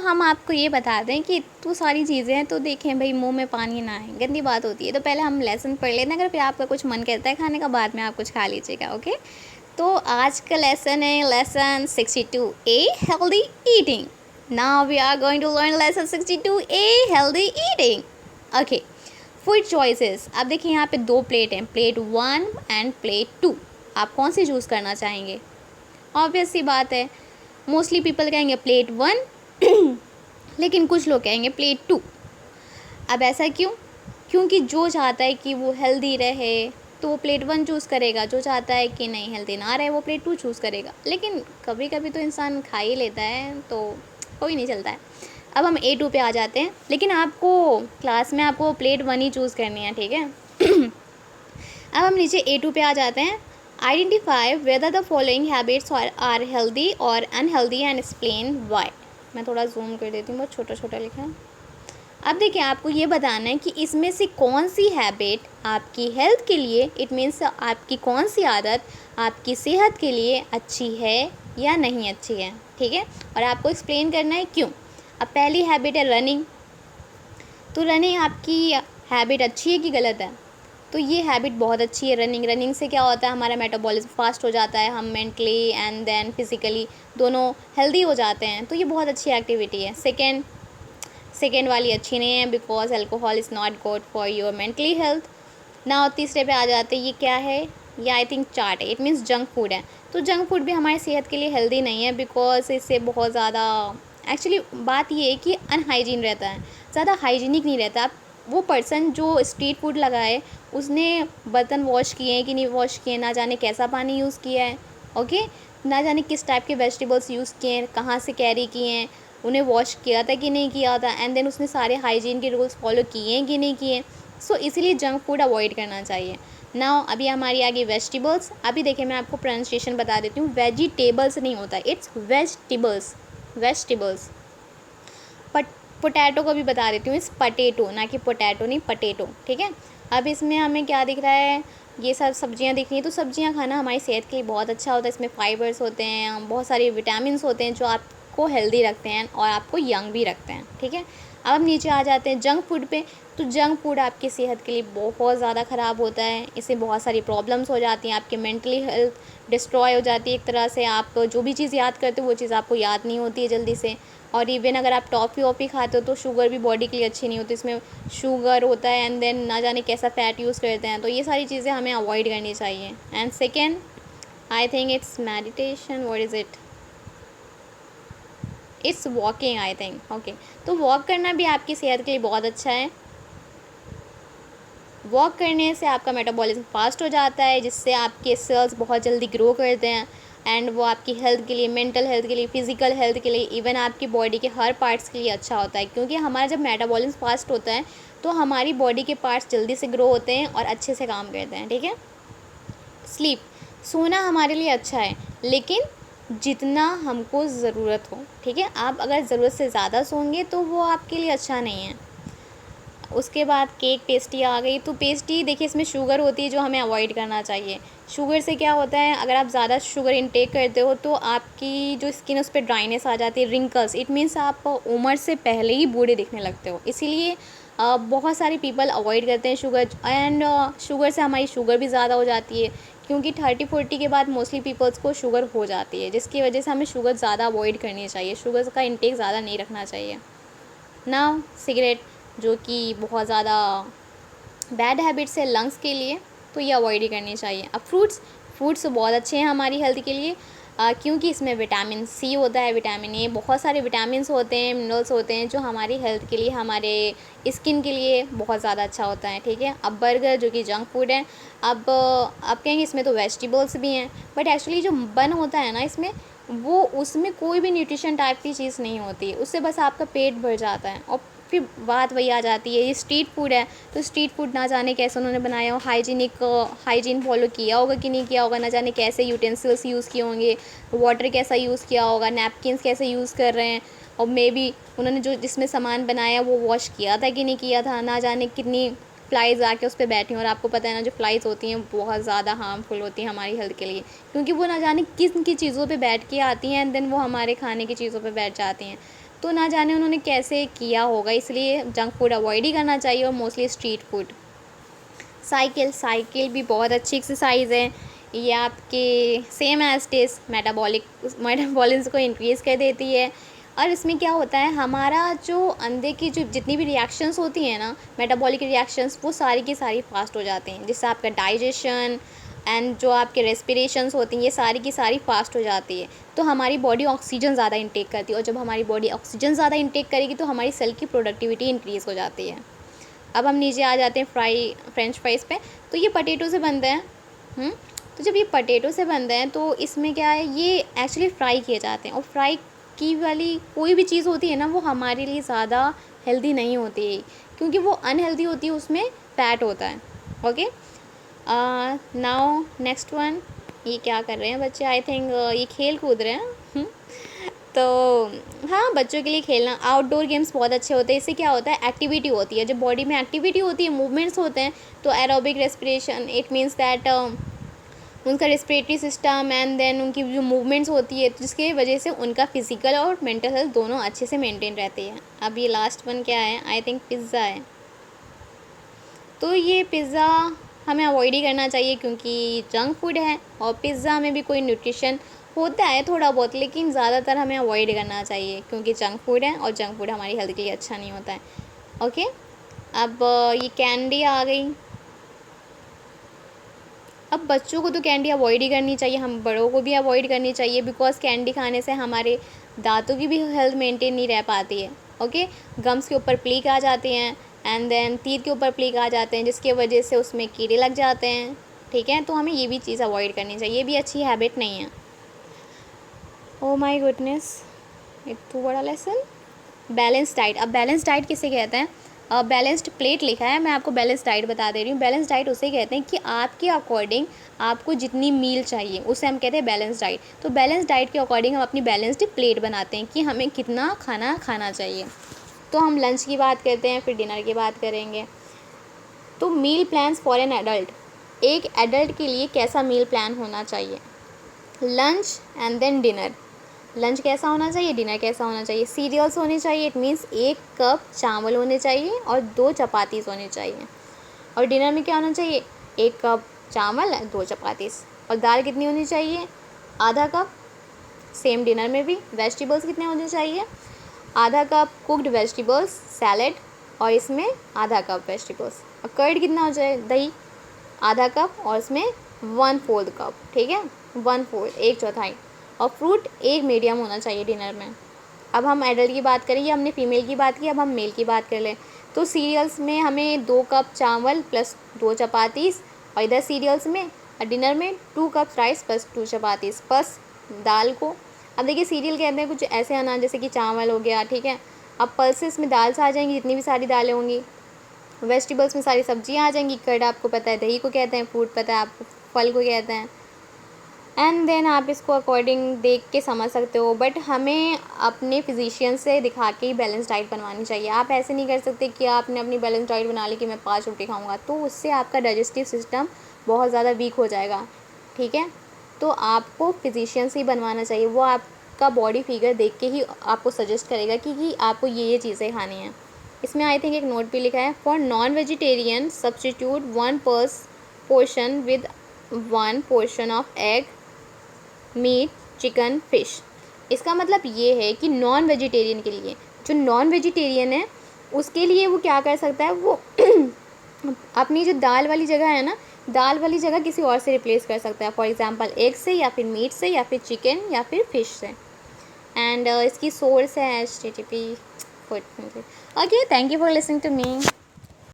हम आपको ये बता दें कि इतनी सारी चीज़ें हैं, तो देखें भाई मुँह में पानी ना आए, गंदी बात होती है। तो पहले हम लेसन पढ़ लेते हैं, अगर फिर आपका कुछ मन करता है खाने का, बाद में आप कुछ खा लीजिएगा, ओके। तो आज का लेसन है lesson 62 a healthy eating. Now we are going to learn lesson 62 a healthy eating, okay. Food choices. अब देखिए यहाँ पे 2 प्लेट हैं, प्लेट 1 एंड प्लेट 2। आप कौन सी चूज़ करना चाहेंगे? ऑब्वियस सी बात है, मोस्टली पीपल कहेंगे प्लेट 1 लेकिन कुछ लोग कहेंगे प्लेट 2। अब ऐसा क्यों? क्योंकि जो चाहता है कि वो हेल्दी रहे तो वो प्लेट 1 चूज़ करेगा, जो चाहता है कि नहीं हेल्दी ना रहे वो प्लेट 2 चूज़ करेगा। लेकिन कभी कभी तो इंसान खा ही लेता है, तो कोई नहीं चलता है। अब हम A2 पे आ जाते हैं, लेकिन आपको क्लास में आपको प्लेट 1 ही चूज़ करनी है, ठीक है। अब हम नीचे A2 पे आ जाते हैं। Identify whether the following habits are healthy और अनहेल्दी एंड एक्सप्लेन वाई। मैं थोड़ा जूम कर देती हूँ, बहुत छोटा छोटा लिखा है। अब देखिए आपको ये बताना है कि इसमें से कौन सी हैबिट आपकी हेल्थ के लिए, इट मीन्स आपकी कौन सी आदत आपकी सेहत के लिए अच्छी है या नहीं अच्छी है, ठीक है। और आपको एक्सप्लेन करना है क्यों। अब पहली हैबिट है रनिंग। तो रनिंग आपकी हैबिट अच्छी है कि गलत है? तो ये हैबिट बहुत अच्छी है रनिंग। रनिंग से क्या होता है, हमारा मेटाबॉलिज्म फास्ट हो जाता है, हम मेंटली एंड देन फिज़िकली दोनों हेल्दी हो जाते हैं। तो ये बहुत अच्छी एक्टिविटी है। सेकेंड वाली अच्छी नहीं है, because alcohol is not good for your mentally health. ना तीसरे पे आ जाते हैं, ये क्या है? ये आई थिंक चाट है, इट मीन्स जंक फूड है। तो जंक फूड भी हमारी सेहत के लिए हेल्दी नहीं है, बिकॉज इससे बहुत ज़्यादा, एक्चुअली बात ये है कि अनहाइजीन रहता है, ज़्यादा हाइजीनिक नहीं रहता। आप वो पर्सन जो स्ट्रीट फूड लगाए उसने बर्तन वॉश किए हैं कि नहीं वॉश किए, ना जाने कैसा पानी यूज़ किया है, ओके, ना जाने किस टाइप के वेजिटेबल्स यूज़ किए हैं, कहाँ से कैरी किए हैं, उन्हें वॉश किया था कि नहीं किया था, एंड देन उसने सारे हाइजीन के रूल्स फॉलो किए हैं कि नहीं किए। सो इसीलिए जंक फूड अवॉइड करना चाहिए। नाउ अभी हमारी आगे वेजिटेबल्स। अभी देखिए मैं आपको प्रोनाउंसिएशन बता देती हूँ, वेजिटेबल्स नहीं होता, इट्स वेजिटेबल्स, वेजिटेबल्स। पोटैटो को भी बता देती हूँ, इस पटेटो, ना कि पोटैटो नहीं, पटेटो, ठीक है। अब इसमें हमें क्या दिख रहा है, ये सब सब्जियां दिख रही हैं। तो सब्जियां खाना हमारी सेहत के लिए बहुत अच्छा होता है, इसमें फाइबर्स होते हैं, बहुत सारे विटामिन होते हैं जो आपको हेल्दी रखते हैं और आपको यंग भी रखते हैं, ठीक है। अब हम नीचे आ जाते हैं जंक फूड पे। तो जंक फूड आपकी सेहत के लिए बहुत ज़्यादा ख़राब होता है, इससे बहुत सारी प्रॉब्लम्स हो जाती हैं, आपकी मेंटली हेल्थ डिस्ट्रॉय हो जाती है एक तरह से। आप जो भी चीज़ याद करते हो वो चीज़ आपको याद नहीं होती है जल्दी से। और इवन अगर आप टॉफ़ी वॉफ़ी खाते हो तो शुगर भी बॉडी के लिए अच्छी नहीं होती, इसमें शुगर होता है, एंड देन ना जाने कैसा फ़ैट यूज़ करते हैं। तो ये सारी चीज़ें हमें अवॉइड करनी चाहिए। And second I think it's meditation, what is it, it's walking I think, okay. तो वॉक करना भी आपकी सेहत के लिए बहुत अच्छा है। वॉक करने से आपका मेटाबॉलिज्म फास्ट हो जाता है, जिससे आपके सेल्स बहुत जल्दी ग्रो करते हैं, एंड वो आपकी हेल्थ के लिए, मेंटल हेल्थ के लिए, फिजिकल हेल्थ के लिए, इवन आपकी बॉडी के हर पार्ट्स के लिए अच्छा होता है। क्योंकि हमारा जब मेटाबॉलिज्म फास्ट होता है तो हमारी बॉडी के पार्ट्स जल्दी से ग्रो होते हैं और अच्छे से काम करते हैं, ठीक है। स्लीप, सोना हमारे लिए अच्छा है, लेकिन जितना हमको ज़रूरत हो, ठीक है। आप अगर ज़रूरत से ज़्यादा सोएंगे तो वो आपके लिए अच्छा नहीं है। उसके बाद केक, पेस्ट्री आ गई। तो पेस्ट्री देखिए इसमें शुगर होती है जो हमें अवॉइड करना चाहिए। शुगर से क्या होता है, अगर आप ज़्यादा शुगर इंटेक करते हो तो आपकी जो स्किन है उस पर ड्राइनेस आ जाती है, रिंकल्स, इट मीन्स आप उम्र से पहले ही बूढ़े दिखने लगते हो। इसीलिए बहुत सारे पीपल अवॉइड करते हैं शुगर, एंड शुगर से हमारी शुगर भी ज़्यादा हो जाती है, क्योंकि 30-40 के बाद मोस्टली पीपल्स को शुगर हो जाती है, जिसकी वजह से हमें शुगर ज़्यादा अवॉइड करनी चाहिए, शुगर का इंटेक ज़्यादा नहीं रखना चाहिए ना। सिगरेट, जो कि बहुत ज़्यादा बैड हैबिट्स है लंग्स के लिए, तो ये अवॉइड ही करनी चाहिए। अब फ्रूट्स बहुत अच्छे हैं हमारी हेल्थ के लिए, क्योंकि इसमें विटामिन सी होता है, विटामिन ए, बहुत सारे विटामिन्स होते हैं, मिनरल्स होते हैं जो हमारी हेल्थ के लिए, हमारे स्किन के लिए बहुत ज़्यादा अच्छा होता है, ठीक है। अब बर्गर जो कि जंक फूड है, अब आप कहेंगे इसमें तो वेजिटेबल्स भी हैं, बट एक्चुअली जो बन होता है ना इसमें, वो उसमें कोई भी न्यूट्रिशन टाइप की चीज़ नहीं होती, उससे बस आपका पेट भर जाता है। और फिर बात वही आ जाती है, ये स्ट्रीट फूड है, तो स्ट्रीट फूड ना जाने कैसे उन्होंने बनाया हो, हाइजीन फॉलो किया होगा कि नहीं किया होगा, ना जाने कैसे यूटेंसिल्स यूज़ किए होंगे, वाटर कैसा यूज़ किया होगा, नैपकिन्स कैसे यूज़ कर रहे हैं, और मे बी उन्होंने जो जिसमें सामान बनाया वो वॉश किया था कि नहीं किया था, ना जाने कितनी फ्लाइज़ आके उस पर बैठी हैं। और आपको पता है ना, जो फ्लाइज़ होती हैं बहुत ज़्यादा हार्मफुल होती हैं हमारी हेल्थ के लिए, क्योंकि वो ना जाने किन की चीज़ों पे बैठ के आती हैं, एंड देन वो हमारे खाने की चीज़ों पे बैठ जाती हैं। तो ना जाने उन्होंने कैसे किया होगा, इसलिए जंक फूड अवॉइड ही करना चाहिए और मोस्टली स्ट्रीट फूड। साइकिल भी बहुत अच्छी एक्सरसाइज है, ये आपके सेम एज टेस मेटाबॉलिज्म को इंक्रीज़ कर देती है। और इसमें क्या होता है, हमारा जो अंदर की जो जितनी भी रिएक्शंस होती हैं ना, मेटाबॉलिक रिएक्शंस, वो सारी की सारी फास्ट हो जाती हैं, जिससे आपका डाइजेशन एंड जो आपके रेस्पिरेशंस होती हैं ये सारी की सारी फास्ट हो जाती है। तो हमारी बॉडी ऑक्सीजन ज़्यादा इंटेक करती है, और जब हमारी बॉडी ऑक्सीजन ज़्यादा इंटेक करेगी तो हमारी सेल की प्रोडक्टिविटी इंक्रीज़ हो जाती है। अब हम नीचे आ जाते हैं फ्रेंच फ्राइज़ पे। तो ये पटेटो से बनते हैं। तो जब ये पटेटो से बनते हैं तो इसमें क्या है, ये एक्चुअली फ्राई किए जाते हैं, और फ्राई की वाली कोई भी चीज़ होती है ना, वो हमारे लिए ज़्यादा हेल्दी नहीं होती है, क्योंकि वो अनहेल्दी होती है, उसमें फैट होता है। ओके, नाउ नेक्स्ट वन, ये क्या कर रहे हैं बच्चे, आई थिंक ये खेल कूद रहे हैं। तो हाँ, बच्चों के लिए खेलना, आउटडोर गेम्स बहुत अच्छे होते हैं। इससे क्या होता है, एक्टिविटी होती है, जब बॉडी में एक्टिविटी होती है, मूवमेंट्स होते हैं, तो aerobic respiration, it means that उनका रेस्पिरेटरी सिस्टम एंड देन उनकी जो मूवमेंट्स होती है, जिसकी वजह से उनका फिजिकल और मेंटल हेल्थ दोनों अच्छे से मेंटेन रहती है। अब ये लास्ट वन क्या है, आई थिंक पिज़्ज़ा है। तो ये पिज़्ज़ा हमें अवॉइड ही करना चाहिए, क्योंकि जंक फूड है, और पिज़्ज़ा में भी कोई न्यूट्रिशन होता है थोड़ा बहुत, लेकिन ज़्यादातर हमें अवॉइड करना चाहिए, क्योंकि जंक फूड है, और जंक फूड हमारी हेल्थ के लिए अच्छा नहीं होता है। ओके, अब ये कैंडी आ गई। अब बच्चों को तो कैंडी अवॉइड ही करनी चाहिए, हम बड़ों को भी अवॉइड करनी चाहिए, बिकॉज़ कैंडी खाने से हमारे दांतों की भी हेल्थ मेंटेन नहीं रह पाती है। ओके, गम्स के ऊपर प्लीक आ जाती हैं, एंड देन टीथ के ऊपर प्लीक आ जाते हैं, जिसकी वजह से उसमें कीड़े लग जाते हैं। ठीक है, तो हमें ये भी चीज़ अवॉइड करनी चाहिए, ये भी अच्छी हैबिट नहीं है। ओह माय गुडनेस, इतना बड़ा लेसन। बैलेंस डाइट, अब बैलेंस डाइट किसे कहते हैं, बैलेंस्ड प्लेट लिखा है, मैं आपको बैलेंस डाइट बता दे रही हूँ। बैलेंस डाइट उसे कहते हैं कि आपके अकॉर्डिंग आपको जितनी मील चाहिए, उसे हम कहते हैं बैलेंस डाइट। तो बैलेंस डाइट के अकॉर्डिंग हम अपनी बैलेंस्ड प्लेट बनाते हैं कि हमें कितना खाना खाना चाहिए। तो हम लंच की बात करते हैं, फिर डिनर की बात करेंगे। तो meal plans for an adult, एक एडल्ट के लिए कैसा मील प्लान होना चाहिए, lunch and then dinner. Lunch कैसा होना चाहिए, डिनर कैसा होना चाहिए, सीरियल्स होने चाहिए, इट मीन्स 1 कप चावल होने चाहिए और 2 चपातीस होने चाहिए। और डिनर में क्या होना चाहिए, 1 कप चावल 2 चपातीस। और दाल कितनी होनी चाहिए, आधा कप। सेम डिनर में भी वेजिटेबल्स कितने होने चाहिए, आधा कप कुक्ड वेजिटेबल्स, सैलेड, और इसमें आधा कप वेजिटेबल्स। और कर्ड कितना हो जाए, दही आधा कप, और इसमें 1/4 कप। ठीक है, 1/4, 1/4। और फ्रूट एक मीडियम होना चाहिए डिनर में। अब हम एडल्ट की बात करें, ये हमने फीमेल की बात की, अब हम मेल की बात कर लें। तो सीरियल्स में हमें 2 कप चावल प्लस 2 चपातीस, और इधर सीरियल्स में डिनर में 2 cup rice plus 2 chapatis plus दाल को। अब देखिए, सीरियल कहते हैं कुछ ऐसे अनाज जैसे कि चावल हो गया, ठीक है। अब पल्सेस में दाल से आ जाएंगी, जितनी भी सारी दालें होंगी। वेजिटेबल्स में सारी सब्जियां आ जाएंगी। कर्ड आपको पता है दही को कहते हैं, फ्रूट पता है आपको फल को कहते हैं। एंड देन आप इसको अकॉर्डिंग देख के समझ सकते हो, बट हमें अपने फिजिशियन से दिखा के ही बैलेंस डाइट बनवानी चाहिए। आप ऐसे नहीं कर सकते कि आपने अपनी बैलेंस डाइट बना ली कि मैं 5 रोटी खाऊंगा, तो उससे आपका डाइजेस्टिव सिस्टम बहुत ज़्यादा वीक हो जाएगा। ठीक है, तो आपको फिजिशियन से ही बनवाना चाहिए, वो आपका बॉडी फिगर देख के ही आपको सजेस्ट करेगा कि आपको ये चीज़ें खानी हैं। इसमें आई थिंक एक नोट भी लिखा है, for non vegetarian substitute 1 portion with 1 portion of egg, meat, chicken, fish. इसका मतलब ये है कि नॉन वेजिटेरियन के लिए, जो नॉन वेजिटेरियन है उसके लिए वो क्या कर सकता है, वो अपनी जो दाल वाली जगह है ना, दाल वाली जगह किसी और से रिप्लेस कर सकता है, फॉर एग्जांपल एग से, या फिर मीट से, या फिर चिकन, या फिर फ़िश से। एंड इसकी सोर्स है HTTP। Okay, thank you for listening to me.